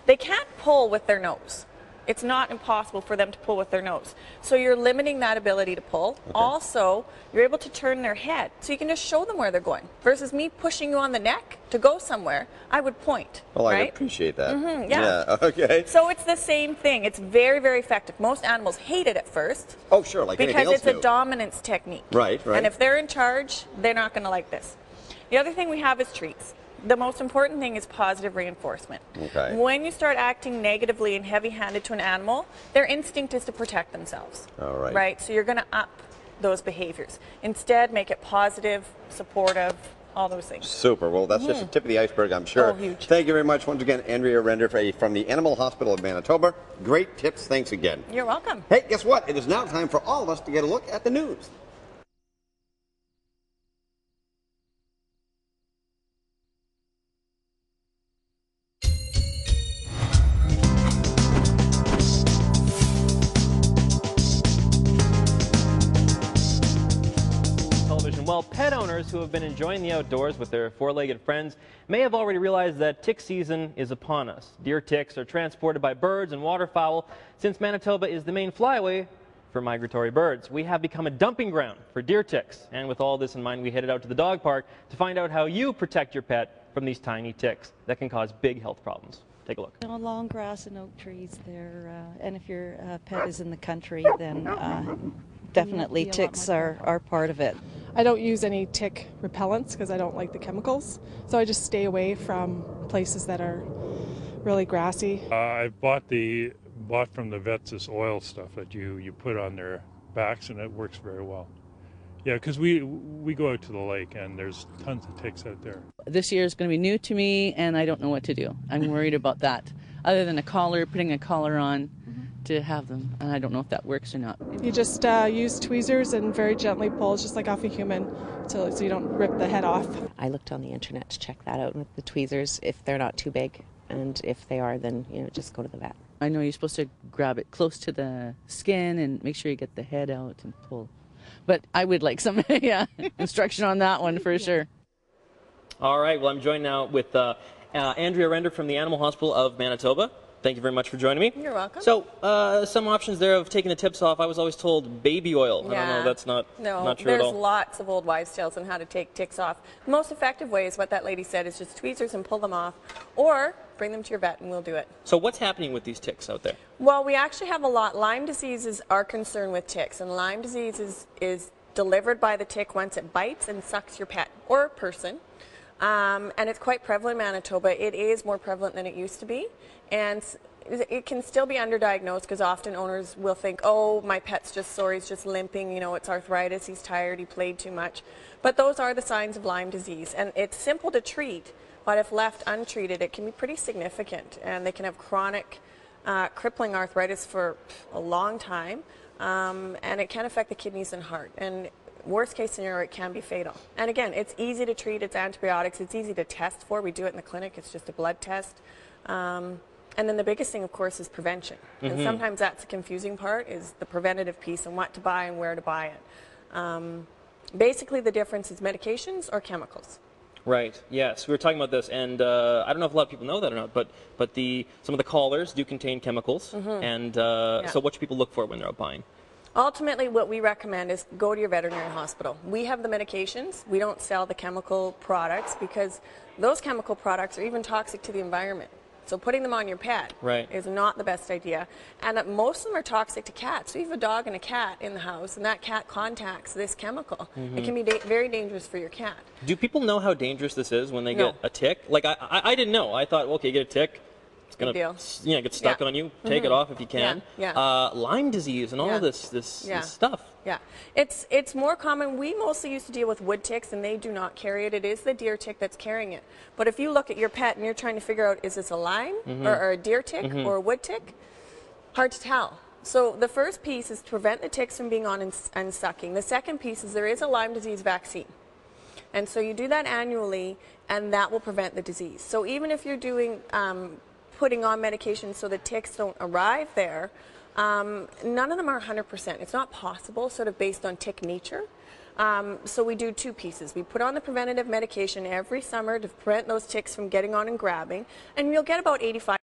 They can't pull with their nose. It's not impossible for them to pull with their nose. So you're limiting that ability to pull. Okay. Also, you're able to turn their head, so you can just show them where they're going. Versus me pushing you on the neck to go somewhere, I would point. Well, right? I appreciate that. Mm-hmm, yeah. Okay. So it's the same thing. It's very, very effective. Most animals hate it at first. Oh, sure, like anything else. Because it's a dominance technique. Right, right. And if they're in charge, they're not going to like this. The other thing we have is treats. The most important thing is positive reinforcement. Okay. When you start acting negatively and heavy-handed to an animal, their instinct is to protect themselves. All right. Right? So you're going to up those behaviors. Instead, make it positive, supportive, all those things. Super. Well, that's just the tip of the iceberg, I'm sure. Oh, huge. Thank you very much once again, Andrea Render from the Animal Hospital of Manitoba. Great tips. Thanks again. You're welcome. Hey, guess what? It is now time for all of us to get a look at the news. Well, pet owners who have been enjoying the outdoors with their four-legged friends may have already realized that tick season is upon us. Deer ticks are transported by birds and waterfowl. Since Manitoba is the main flyaway for migratory birds, we have become a dumping ground for deer ticks. And with all this in mind, we headed out to the dog park to find out how you protect your pet from these tiny ticks that can cause big health problems. Take a look. Long grass and oak trees there, and if your pet is in the country, then definitely ticks are part of it. I don't use any tick repellents because I don't like the chemicals, so I just stay away from places that are really grassy. I bought from the vets this oil stuff that you put on their backs, and it works very well. Yeah, because we go out to the lake and there's tons of ticks out there. This year is going to be new to me, and I don't know what to do. I'm worried about that. Other than putting a collar on to have them, and I don't know if that works or not. You just use tweezers and very gently pull, just like off a human, so you don't rip the head off. I looked on the internet to check that out with the tweezers, if they're not too big, and if they are, then just go to the vet. I know you're supposed to grab it close to the skin and make sure you get the head out and pull. But I would like some instruction on that one for sure. All right, well, I'm joined now with Andrea Render from the Animal Hospital of Manitoba. Thank you very much for joining me. You're welcome. So, some options there of taking the tips off. I was always told baby oil. Yeah. I don't know, that's not true at all. There's lots of old wives' tales on how to take ticks off. The most effective way is what that lady said, is just tweezers and pull them off, or bring them to your vet and we'll do it. So what's happening with these ticks out there? Well, we actually have a lot. Lyme disease is our concern with ticks, and Lyme disease is delivered by the tick once it bites and sucks your pet or person. And it's quite prevalent in Manitoba. It is more prevalent than it used to be, and it can still be underdiagnosed because often owners will think, oh, my pet's just sore, he's just limping, it's arthritis, he's tired, he played too much. But those are the signs of Lyme disease, and it's simple to treat, but if left untreated, it can be pretty significant, and they can have chronic, crippling arthritis for a long time, and it can affect the kidneys and heart. And worst case scenario, it can be fatal. And again, it's easy to treat, it's antibiotics, it's easy to test for. We do it in the clinic, it's just a blood test. And then the biggest thing, of course, is prevention. And sometimes that's the confusing part, is the preventative piece and what to buy and where to buy it. Basically, the difference is medications or chemicals. Right. Yes, we were talking about this, and I don't know if a lot of people know that or not, but some of the collars do contain chemicals, and so what should people look for when they're out buying? Ultimately, what we recommend is go to your veterinary hospital. We have the medications. We don't sell the chemical products because those chemical products are even toxic to the environment. So putting them on your pet is not the best idea. And most of them are toxic to cats. So you have a dog and a cat in the house, and that cat contacts this chemical. It can be very dangerous for your cat. Do people know how dangerous this is when they get a tick? Like, I didn't know. I thought, okay, get a tick. It's going to get stuck on you. Take it off if you can. Lyme disease and all of this stuff. Yeah, it's more common. We mostly used to deal with wood ticks, and they do not carry it. It is the deer tick that's carrying it. But if you look at your pet and you're trying to figure out, is this a Lyme or a deer tick or a wood tick, hard to tell. So the first piece is to prevent the ticks from being on and sucking. The second piece is there is a Lyme disease vaccine. And so you do that annually, and that will prevent the disease. So even if you're doing putting on medication so the ticks don't arrive there, none of them are 100%. It's not possible, sort of based on tick nature. So we do two pieces. We put on the preventative medication every summer to prevent those ticks from getting on and grabbing, and you'll get about 85